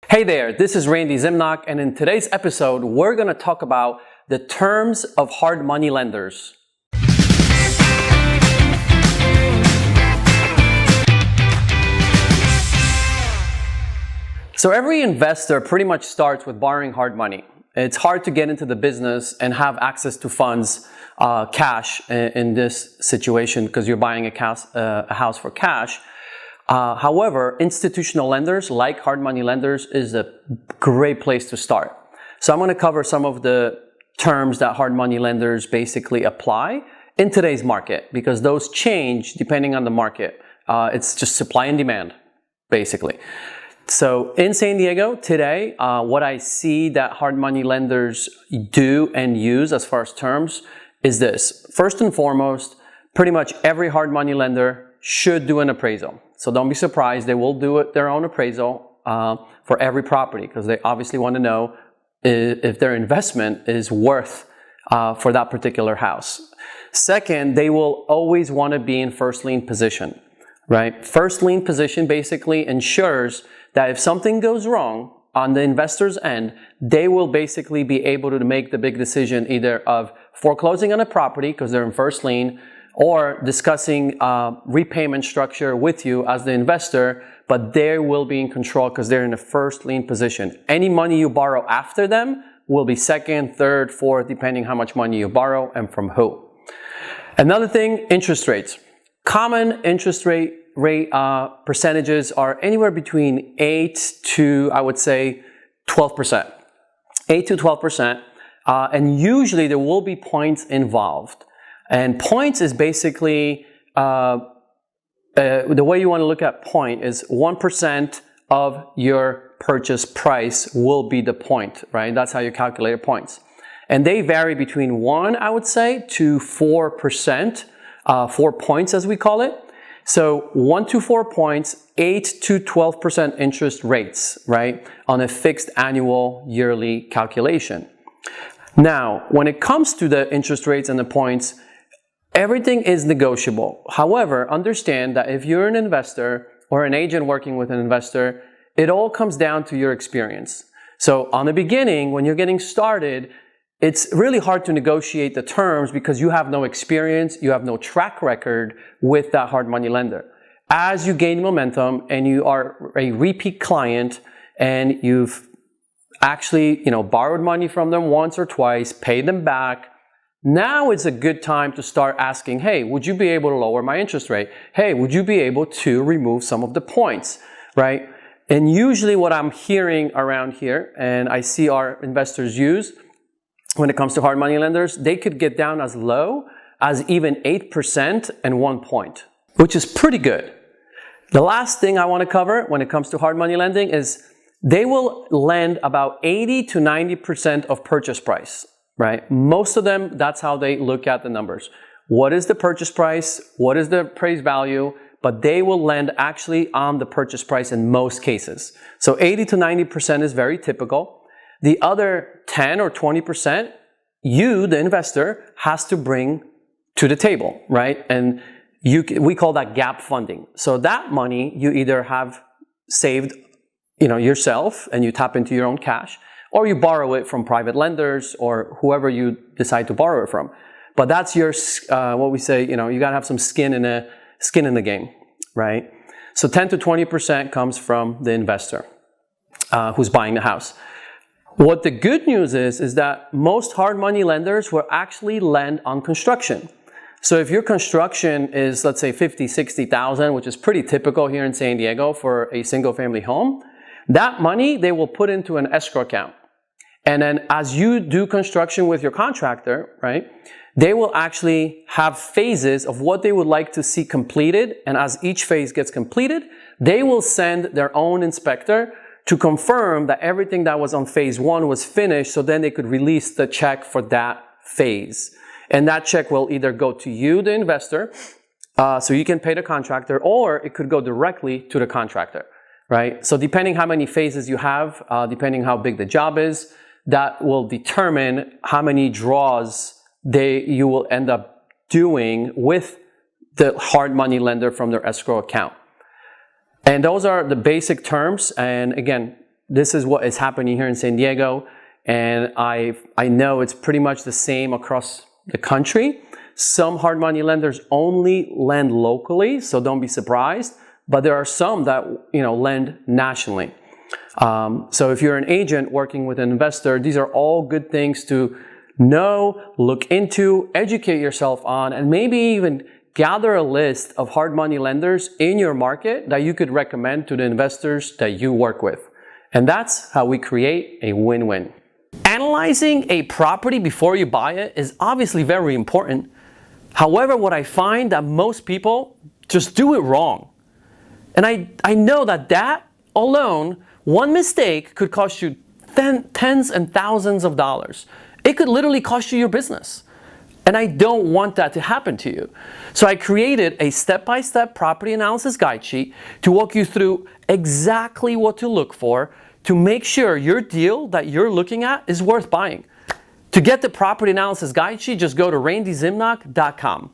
Hey there, this is Randy Zimnock, and in today's episode, we're going to talk about the terms of hard money lenders. So every investor pretty much starts with borrowing hard money. It's hard to get into the business and have access to funds, cash in this situation because you're buying a house for cash. However, institutional lenders, like hard money lenders, is a great place to start. So I'm going to cover some of the terms that hard money lenders basically apply in today's market, because those change depending on the market. It's just supply and demand, basically. So in San Diego today, what I see that hard money lenders do and use as far as terms is this. First and foremost, pretty much every hard money lender should do an appraisal. So don't be surprised, they will do their own appraisal for every property, because they obviously want to know if their investment is worth for that particular house. Second, they will always want to be in first lien position, right? First lien position basically ensures that if something goes wrong on the investor's end, they will basically be able to make the big decision either of foreclosing on a property because they're in first lien, or discussing repayment structure with you as the investor, but they will be in control because they're in a first lien position. Any money you borrow after them will be second, third, fourth, depending how much money you borrow and from who. Another thing, interest rates. Common interest rate percentages are anywhere between 8 to, I would say, 12%. 8 to 12%. And usually there will be points involved. And points is basically, the way you want to look at point is 1% of your purchase price will be the point, right? That's how you calculate points. And they vary between 1, I would say, to 4%, 4 points as we call it. So 1 to 4 points, 8 to 12% interest rates, right? On a fixed annual yearly calculation. Now, when it comes to the interest rates and the points, everything is negotiable. However, understand that if you're an investor or an agent working with an investor, it all comes down to your experience. So on the beginning, when you're getting started, it's really hard to negotiate the terms because you have no experience, you have no track record with that hard money lender. As you gain momentum and you are a repeat client and you've actually, borrowed money from them once or twice, paid them back, now it's a good time to start asking, hey, would you be able to lower my interest rate? Hey, would you be able to remove some of the points, right? And usually what I'm hearing around here, and I see our investors use when it comes to hard money lenders, they could get down as low as even 8% and 1 point, which is pretty good. The last thing I want to cover when it comes to hard money lending is they will lend about 80 to 90% of purchase price. Right? Most of them, that's how they look at the numbers. What is the purchase price? What is the appraised value? But they will lend actually on the purchase price in most cases. So 80 to 90% is very typical. The other 10 or 20%, you, the investor, has to bring to the table, right? And we call that gap funding. So that money you either have saved, yourself and you tap into your own cash, or you borrow it from private lenders or whoever you decide to borrow it from. But that's your, what we say, you got to have some skin in the game, right? So 10 to 20% comes from the investor who's buying the house. What the good news is that most hard money lenders will actually lend on construction. So if your construction is, let's say, 50, 60,000, which is pretty typical here in San Diego for a single family home, that money they will put into an escrow account. And then as you do construction with your contractor, right, they will actually have phases of what they would like to see completed. And as each phase gets completed, they will send their own inspector to confirm that everything that was on phase 1 was finished, so then they could release the check for that phase. And that check will either go to you, the investor, so you can pay the contractor, or it could go directly to the contractor. Right? So depending how many phases you have, depending how big the job is, that will determine how many draws you will end up doing with the hard money lender from their escrow account. And those are the basic terms. And again, this is what is happening here in San Diego, and I know it's pretty much the same across the country. Some hard money lenders only lend locally, so don't be surprised. But there are some that lend nationally. So if you're an agent working with an investor, these are all good things to know, look into, educate yourself on, and maybe even gather a list of hard money lenders in your market that you could recommend to the investors that you work with. And that's how we create a win-win. Analyzing a property before you buy it is obviously very important. However, what I find that most people just do it wrong. And I know that alone, one mistake could cost you tens and thousands of dollars. It could literally cost you your business. And I don't want that to happen to you. So I created a step-by-step property analysis guide sheet to walk you through exactly what to look for to make sure your deal that you're looking at is worth buying. To get the property analysis guide sheet, just go to randyzimnock.com.